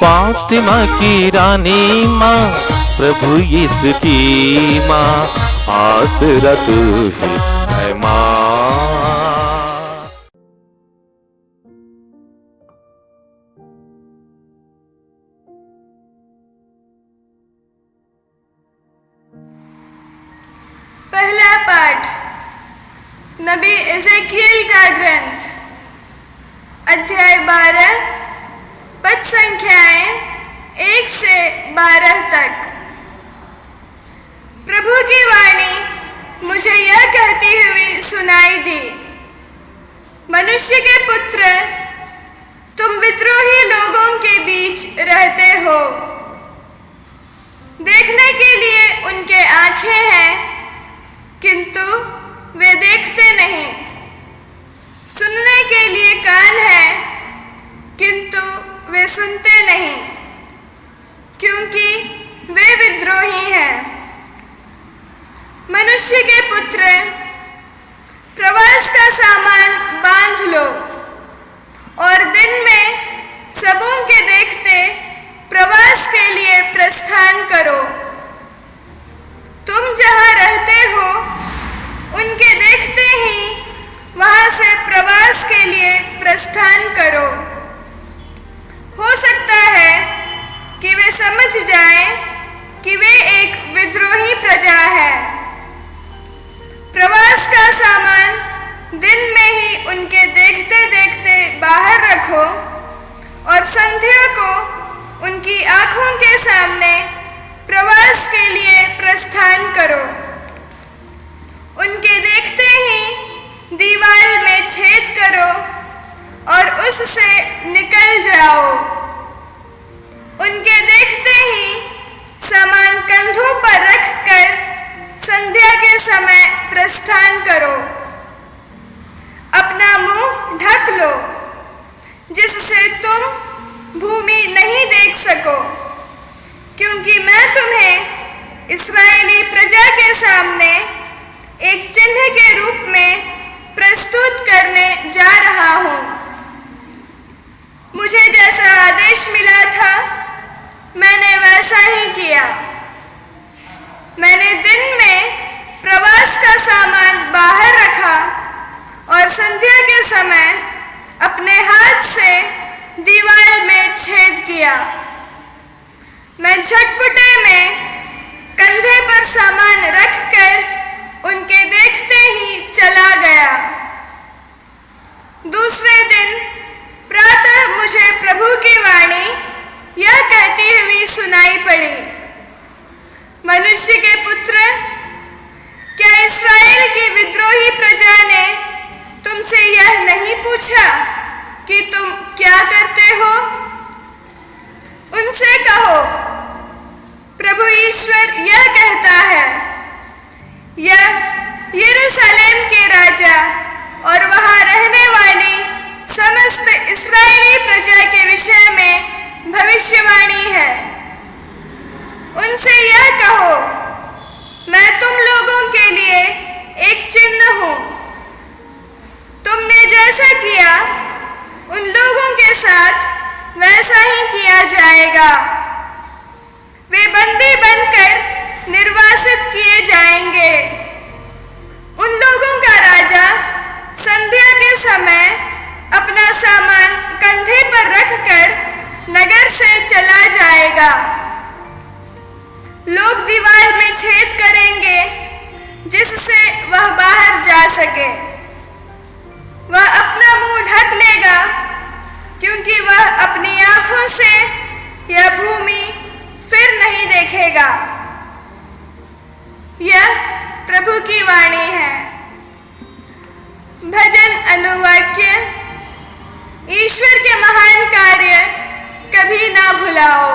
फातिमा की रानी माँ, प्रभु यीशु की माँ, आसरा तू ही है माँ। पहला पाठ नबी एजेकियल का ग्रंथ, अध्याय 12, पद संख्याएं 1 से 12 तक। प्रभु की वाणी मुझे यह कहती हुई सुनाई दी, मनुष्य के पुत्र, तुम विद्रोही लोगों के बीच रहते हो। देखने के लिए उनके आंखें हैं, किंतु वे देखते नहीं, सुनने के लिए कान है, किंतु वे सुनते नहीं, क्योंकि वे विद्रोही हैं। मनुष्य के पुत्र, प्रवास का सामान बांध लो और दिन में सबों के देखते प्रवास के लिए प्रस्थान करो। तुम जहाँ रहते हो उनके देखते ही वहाँ से प्रवास के लिए प्रस्थान करो। हो सकता है कि वे समझ जाएं कि वे एक विद्रोही प्रजा है। प्रवास का सामान दिन में ही उनके देखते देखते बाहर रखो और संध्या को उनकी आंखों के सामने प्रवास के लिए प्रस्थान करो। उनके देखते ही दीवार में छेद करो और उससे निकल जाओ। उनके देखते ही सामान कंधों पर रखकर संध्या के समय प्रस्थान करो। अपना मुंह ढक लो, जिससे तुम भूमि नहीं देख सको, क्योंकि मैं तुम्हें इस्राएली प्रजा के सामने एक चिन्ह के रूप में प्रस्तुत करने जा रहा हूँ। मुझे जैसा आदेश मिला था, मैंने वैसा ही किया। मैंने दिन में प्रवास का सामान बाहर रखा और संध्या के समय अपने हाथ से दीवार में छेद किया। मैं झटपटे में कंधे पर सामान रखकर उनके देखते ही चला गया। दूसरे दिन प्रातः मुझे प्रभु की वाणी यह कहती हुई सुनाई पड़ी, मनुष्य के पुत्र, क्या इस्राएल की विद्रोही प्रजा ने तुमसे यह नहीं पूछा कि तुम क्या करते हो? उनसे कहो, प्रभु ईश्वर यह कहता है, यह यरूशलेम के राजा और वहाँ रहने वाली समस्त इस्राएली प्रजा के विषय में भविष्यवाणी है। उनसे यह कहो, मैं तुम लोगों के लिए एक चिन्ह हूँ। तुमने जैसा किया उन लोगों के साथ वैसा ही किया जाएगा। वे बंदी बनकर निर्वासित किए जाएंगे। उन लोगों का राजा संध्या के समय अपना सामान कंधे पर रखकर नगर से चला जाएगा। लोग दीवार में छेद करेंगे जिससे वह बाहर जा सके। वह अपना मुंह ढक लेगा, क्योंकि वह अपनी आंखों से यह भूमि फिर नहीं देखेगा। यह प्रभु की वाणी है। भजन अनुवाक्य। ईश्वर के महान कार्य कभी ना भुलाओ।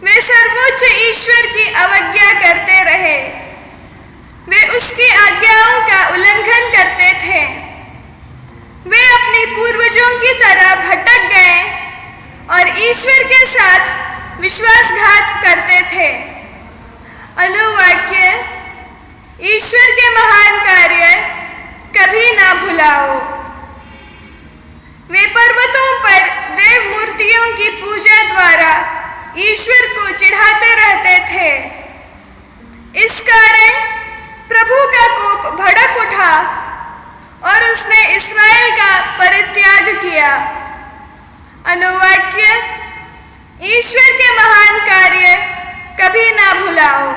वे सर्वोच्च ईश्वर की अवज्ञा करते रहे। वे उसकी आज्ञाओं का उल्लंघन करते थे। वे अपने पूर्वजों की तरह भटक गए और ईश्वर के साथ विश्वासघात करते थे। अनुवाक्य। ईश्वर के महान कार्य कभी ना भुलाओ। वे पर्वतों पर देव मूर्तियों ईश्वर को चिढ़ाते रहते थे। इस कारण प्रभु का कोप भड़क उठा और उसने इस्राएल का परित्याग किया। अनुवाक्य: ईश्वर के महान कार्य कभी ना भुलाओ।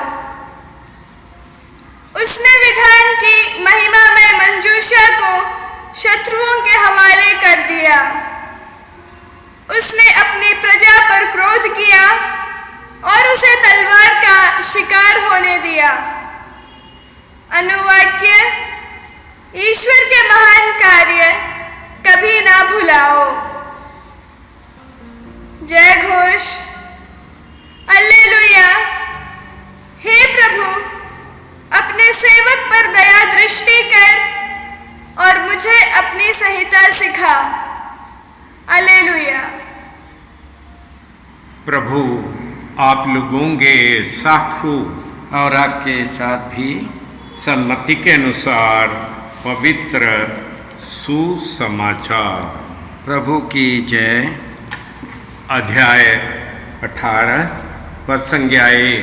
उसने विधान की महिमा में मंजूषा को शत्रुओं के हवाले कर दिया। उसने अपनी प्रजा पर क्रोध किया और उसे तलवार का शिकार होने दिया। अनुवाक्य: ईश्वर के महान कार्य कभी ना भुलाओ। जय घोष। alleluia। हे प्रभु, अपने सेवक पर दया दृष्टि कर और मुझे अपनी संहिता सिखा। alleluia। प्रभु आप लोगों के साथ हो और आपके साथ भी। सम्मति के अनुसार पवित्र सुसमाचार। प्रभु की जय। अध्याय 18 पद संज्ञाएँ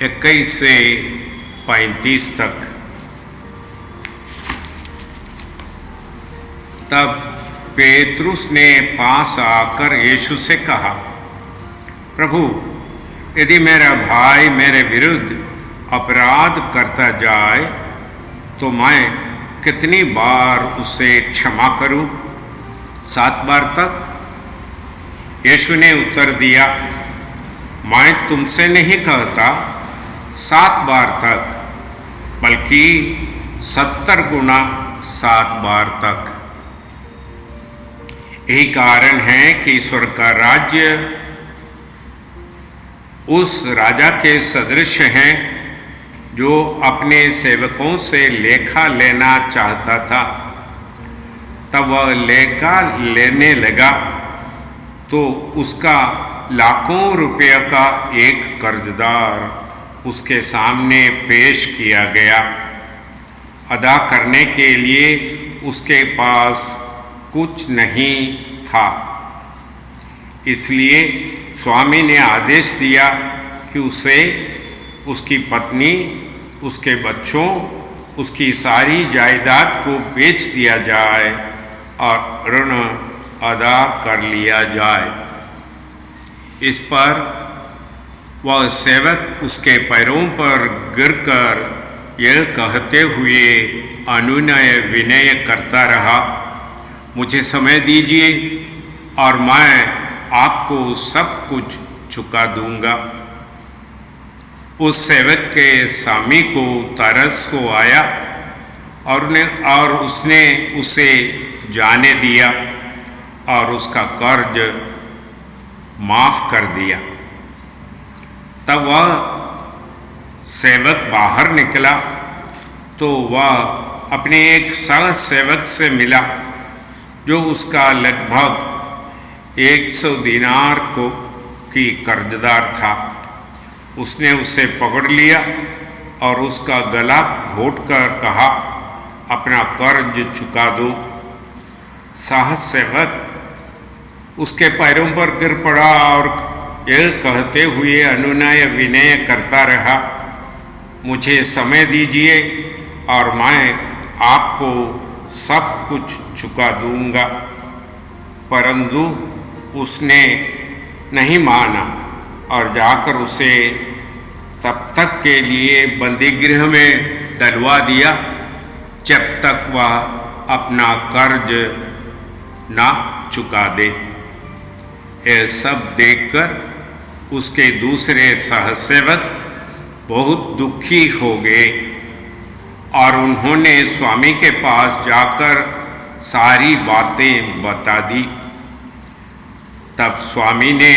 21 से 35 तक। तब पेतरुस ने पास आकर यीशु से कहा, प्रभु, यदि मेरा भाई मेरे विरुद्ध अपराध करता जाए तो मैं कितनी बार उसे क्षमा करूं? 7 बार तक? यीशु ने उत्तर दिया, मैं तुमसे नहीं कहता 7 बार तक, बल्कि 70 गुना 7 बार तक। यही कारण है कि स्वर्ग का राज्य उस राजा के सदृश है जो अपने सेवकों से लेखा लेना चाहता था। तब वह लेखा लेने लगा तो उसका लाखों रुपये का एक कर्जदार उसके सामने पेश किया गया। अदा करने के लिए उसके पास कुछ नहीं था। इसलिए स्वामी ने आदेश दिया कि उसे, उसकी पत्नी, उसके बच्चों, उसकी सारी जायदाद को बेच दिया जाए और ऋण अदा कर लिया जाए। इस पर वह सेवक उसके पैरों पर गिरकर यह कहते हुए अनुनय विनय करता रहा, मुझे समय दीजिए और मैं आपको सब कुछ चुका दूंगा। उस सेवक के स्वामी को तरस को आया और उसने उसे जाने दिया और उसका कर्ज माफ कर दिया। तब वह सेवक बाहर निकला तो वह अपने एक सह सेवक से मिला जो उसका लगभग 100 दीनार की कर्जदार था। उसने उसे पकड़ लिया और उसका गला घोंटकर कहा, अपना कर्ज चुका दो। सह सेवक उसके पैरों पर गिर पड़ा और यह कहते हुए अनुनय विनय करता रहा, मुझे समय दीजिए और मैं आपको सब कुछ चुका दूंगा। परंतु उसने नहीं माना और जाकर उसे तब तक के लिए बंदीगृह में डलवा दिया जब तक वह अपना कर्ज ना चुका दे। यह सब देखकर उसके दूसरे सहसेवक बहुत दुखी हो गए और उन्होंने स्वामी के पास जाकर सारी बातें बता दी। तब स्वामी ने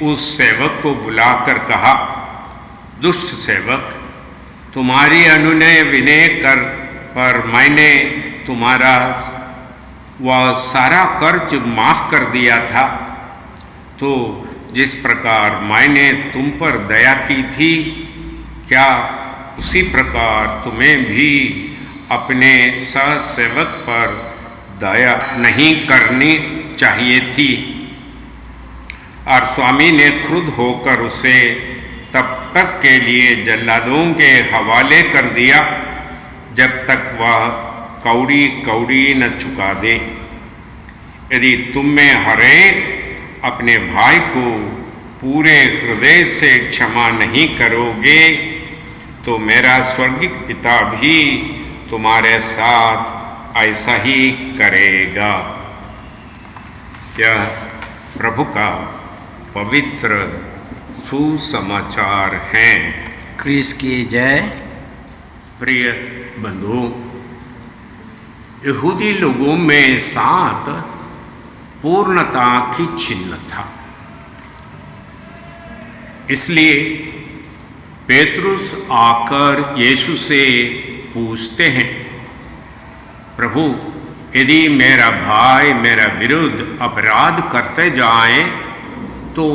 उस सेवक को बुलाकर कहा, दुष्ट सेवक, तुम्हारी अनुनय विनय कर पर मैंने तुम्हारा वह सारा कर्ज माफ कर दिया था। तो जिस प्रकार मैंने तुम पर दया की थी, क्या उसी प्रकार तुम्हें भी अपने सहसेवक पर दया नहीं करनी चाहिए थी? और स्वामी ने क्रुद्ध होकर उसे तब तक के लिए जल्लादों के हवाले कर दिया जब तक वह कौड़ी कौड़ी न चुका दे। यदि तुम में हरेक अपने भाई को पूरे हृदय से क्षमा नहीं करोगे तो मेरा स्वर्गिक पिता भी तुम्हारे साथ ऐसा ही करेगा। यह प्रभु का पवित्र सुसमाचार हैं। क्रिस की जय। प्रिय बंधु, यहूदी लोगों में 7 पूर्णता की चिन्ह था। इसलिए पेतरुस आकर यीशु से पूछते हैं, प्रभु यदि मेरा भाई मेरा विरुद्ध अपराध करते जाए तो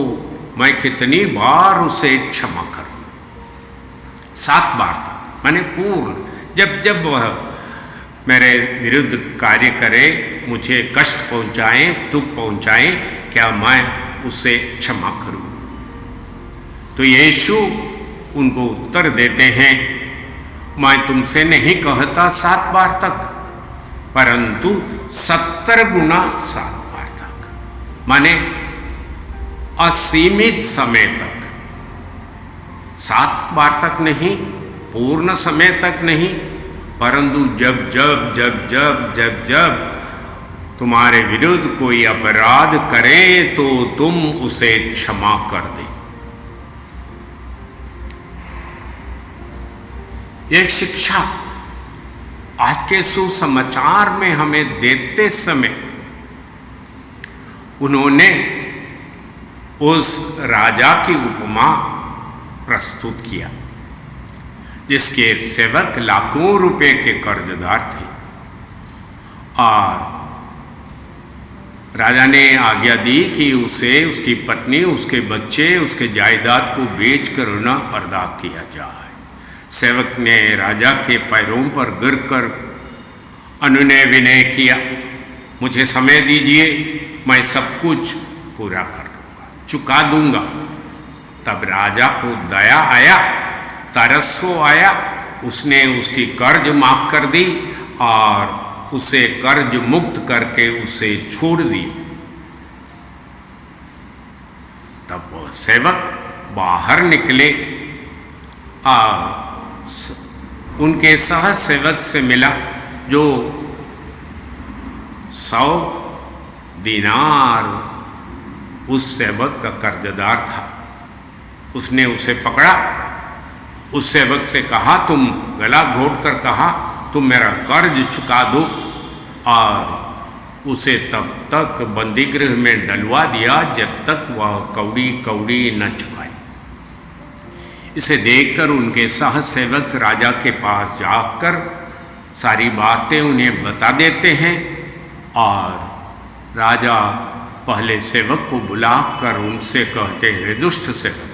मैं कितनी बार उसे क्षमा करूं? 7 बार तक, माने पूर्ण। जब जब वह मेरे विरुद्ध कार्य करे, मुझे कष्ट पहुंचाए, दुख पहुंचाए, क्या मैं उसे क्षमा करूं? तो यीशु उनको उत्तर देते हैं, मैं तुमसे नहीं कहता 7 बार तक, परंतु 70 गुना 7 बार तक, माने असीमित समय तक। 7 बार तक नहीं, पूर्ण समय तक नहीं, परंतु जब जब जब जब जब जब तुम्हारे विरुद्ध कोई अपराध करे तो तुम उसे क्षमा कर दे। एक शिक्षा आज के सुसमाचार में हमें देते समय उन्होंने उस राजा की उपमा प्रस्तुत किया जिसके सेवक लाखों रुपए के कर्जदार थे और राजा ने आज्ञा दी कि उसे, उसकी पत्नी, उसके बच्चे, उसके जायदाद को बेचकर न अदा किया जाए। सेवक ने राजा के पैरों पर गिरकर अनुनय विनय किया, मुझे समय दीजिए, मैं सब कुछ पूरा कर दूंगा, चुका दूंगा। तब राजा को दया आया, तरसो आया, उसने उसकी कर्ज माफ कर दी और उसे कर्ज मुक्त करके उसे छोड़ दिया। तब वो सेवक बाहर निकले और उनके सह सेवक से मिला जो 100 दीनार उस सेवक का कर्जदार था। उसने उसे पकड़ा, उस सेवक से कहा, तुम गला घोट कर कहा तुम मेरा कर्ज चुका दो, और उसे तब तक बंदीगृह में डलवा दिया जब तक वह कौड़ी कौड़ी न चुकाए। इसे देखकर उनके सह सेवक राजा के पास जाकर सारी बातें उन्हें बता देते हैं और राजा पहले सेवक को बुलाकर उनसे कहते हैं, दुष्ट सेवक,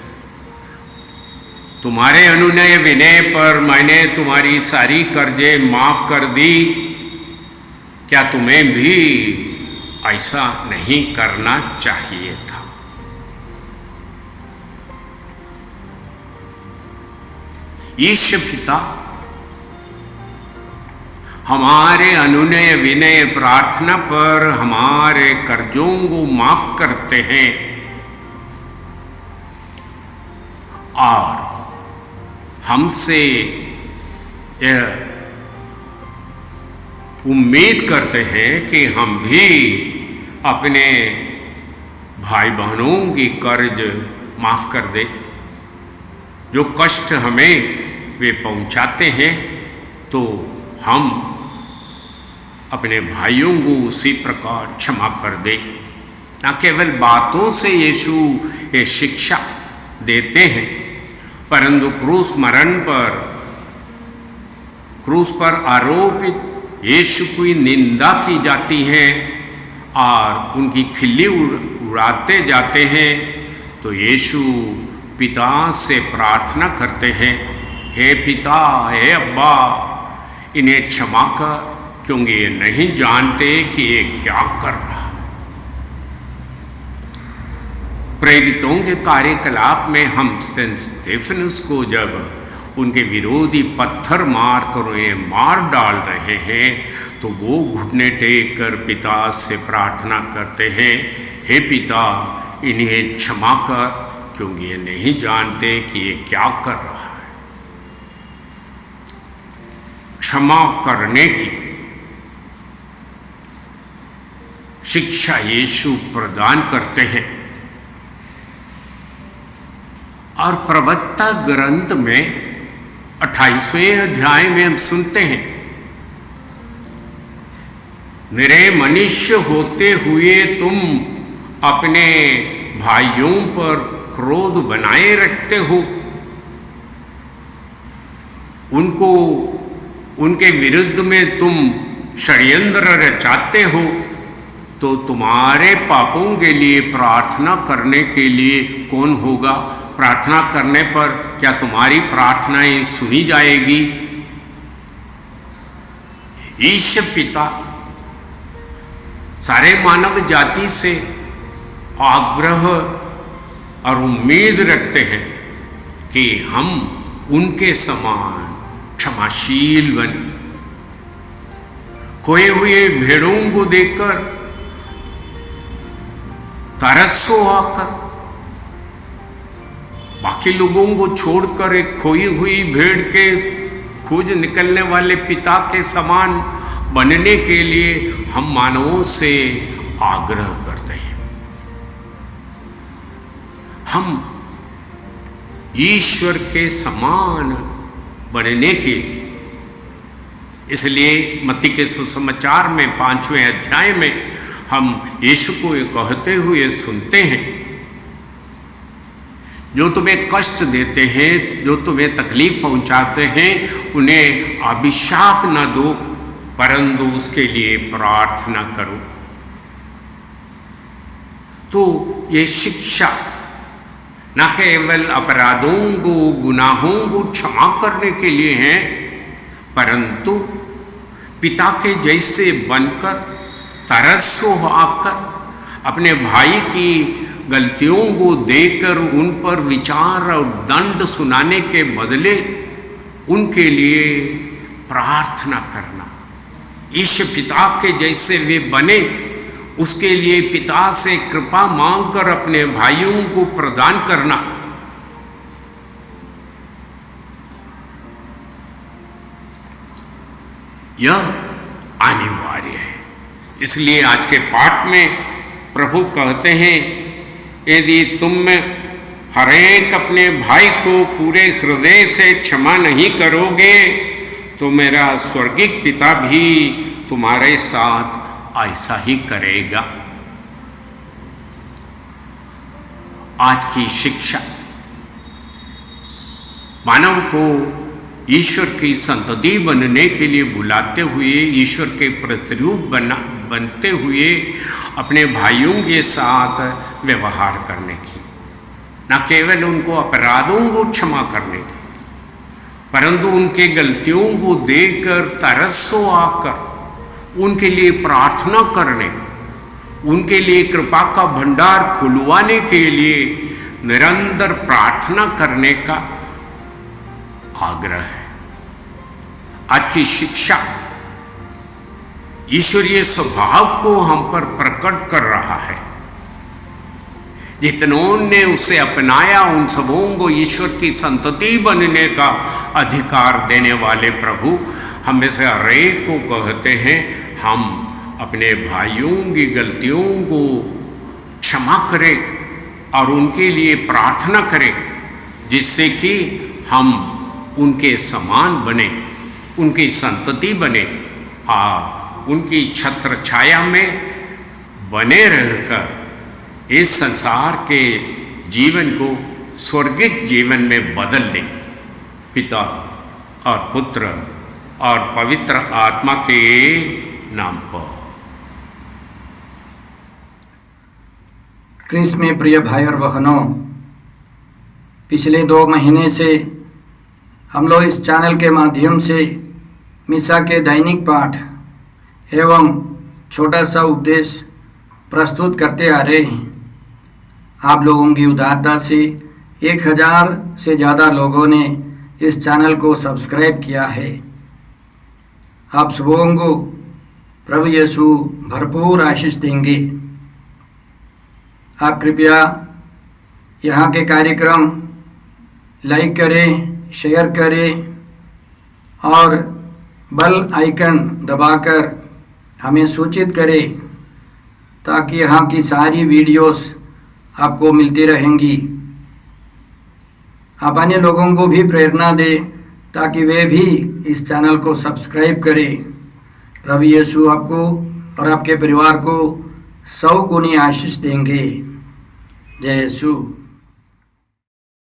तुम्हारे अनुनय विनय पर मैंने तुम्हारी सारी कर्जे माफ कर दी, क्या तुम्हें भी ऐसा नहीं करना चाहिए था? ईश्वर पिता हमारे अनुनय विनय प्रार्थना पर हमारे कर्जों को माफ करते हैं और हमसे यह उम्मीद करते हैं कि हम भी अपने भाई बहनों की कर्ज माफ कर दें। जो कष्ट हमें वे पहुंचाते हैं तो हम अपने भाइयों को उसी प्रकार क्षमा कर दें। न केवल बातों से यीशु ये शिक्षा देते हैं, परंतु क्रूस पर आरोपित यीशु की निंदा की जाती है और उनकी खिल्ली उड़ाते जाते हैं, तो यीशु पिता से प्रार्थना करते हैं, हे पिता, हे अब्बा, इन्हें क्षमा कर, क्योंकि ये नहीं जानते कि ये क्या कर रहा। प्रेरितों के कार्यकलाप में हम सेंट स्टेफनस को जब उनके विरोधी पत्थर मार कर उन्हें मार डाल रहे हैं तो वो घुटने टेक कर पिता से प्रार्थना करते हैं, हे पिता इन्हें क्षमा कर, क्योंकि ये नहीं जानते कि ये क्या कर रहा है। क्षमा करने की शिक्षा यीशु प्रदान करते हैं और प्रवक्ता ग्रंथ में 28वें अध्याय में हम सुनते हैं, मेरे मनुष्य होते हुए तुम अपने भाइयों पर क्रोध बनाए रखते हो, उनको उनके विरुद्ध में तुम षड्यंत्र रचाते हो, तो तुम्हारे पापों के लिए प्रार्थना करने के लिए कौन होगा? प्रार्थना करने पर क्या तुम्हारी प्रार्थनाएं सुनी जाएगी? ईश्वर पिता सारे मानव जाति से आग्रह और उम्मीद रखते हैं कि हम उनके समान क्षमाशील बने। खोए हुए भेड़ों को देखकर तरसो आकर बाकी लोगों को छोड़कर एक खोई हुई भेड़ के खोज निकलने वाले पिता के समान बनने के लिए हम मानवों से आग्रह करते हैं। हम ईश्वर के समान बनने के लिए, इसलिए मत्ती के सुसमाचार में 5वें अध्याय में हम यीशु को ये कहते हुए सुनते हैं, जो तुम्हें कष्ट देते हैं, जो तुम्हें तकलीफ पहुंचाते हैं, उन्हें अभिशाप न दो, परंतु उसके लिए प्रार्थना करो। तो ये शिक्षा न केवल अपराधों को, गुनाहों को क्षमा करने के लिए है, परंतु पिता के जैसे बनकर तरसो आकर अपने भाई की गलतियों को देखकर उन पर विचार और दंड सुनाने के बदले उनके लिए प्रार्थना करना। इस पिता के जैसे वे बने, उसके लिए पिता से कृपा मांगकर अपने भाइयों को प्रदान करना। यह अनिवार्य है। इसलिए आज के पाठ में प्रभु कहते हैं, यदि तुम में हर एक अपने भाई को पूरे हृदय से क्षमा नहीं करोगे, तो मेरा स्वर्गिक पिता भी तुम्हारे साथ ऐसा ही करेगा। आज की शिक्षा मानव को ईश्वर की संतति बनने के लिए बुलाते हुए, ईश्वर के प्रतिरूप बनते हुए अपने भाइयों के साथ व्यवहार करने की, न केवल उनको अपराधों को क्षमा करने की, परंतु उनके गलतियों को देखकर तरसो आकर उनके लिए प्रार्थना करने, उनके लिए कृपा का भंडार खुलवाने के लिए निरंतर प्रार्थना करने का आग्रह है। आज की शिक्षा ईश्वरीय स्वभाव को हम पर प्रकट कर रहा है। जितनों ने उसे अपनाया, उन सबों को ईश्वर की संतति बनने का अधिकार देने वाले प्रभु हम में से हर एक को कहते हैं, हम अपने भाइयों की गलतियों को क्षमा करें और उनके लिए प्रार्थना करें, जिससे कि हम उनके समान बने, उनकी संतति बने और उनकी छत्र छाया में बने रहकर इस संसार के जीवन को स्वर्गिक जीवन में बदल दें। पिता और पुत्र और पवित्र आत्मा के नाम पर। क्रिस में प्रिय भाई और बहनों, पिछले 2 महीने से हम लोग इस चैनल के माध्यम से मिसा के दैनिक पाठ एवं छोटा सा उपदेश प्रस्तुत करते आ रहे हैं। आप लोगों की उदारता से 1000 से ज़्यादा लोगों ने इस चैनल को सब्सक्राइब किया है। आप सबों को प्रभु यीशु भरपूर आशीष देंगे। आप कृपया यहाँ के कार्यक्रम लाइक करें, शेयर करें और बेल आइकन दबाकर हमें सूचित करें ताकि यहाँ की सारी वीडियोस आपको मिलती रहेंगी। आप अन्य लोगों को भी प्रेरणा दें ताकि वे भी इस चैनल को सब्सक्राइब करें। प्रभु यीशु आपको और आपके परिवार को 100 गुनी आशीष देंगे। जय यीशु।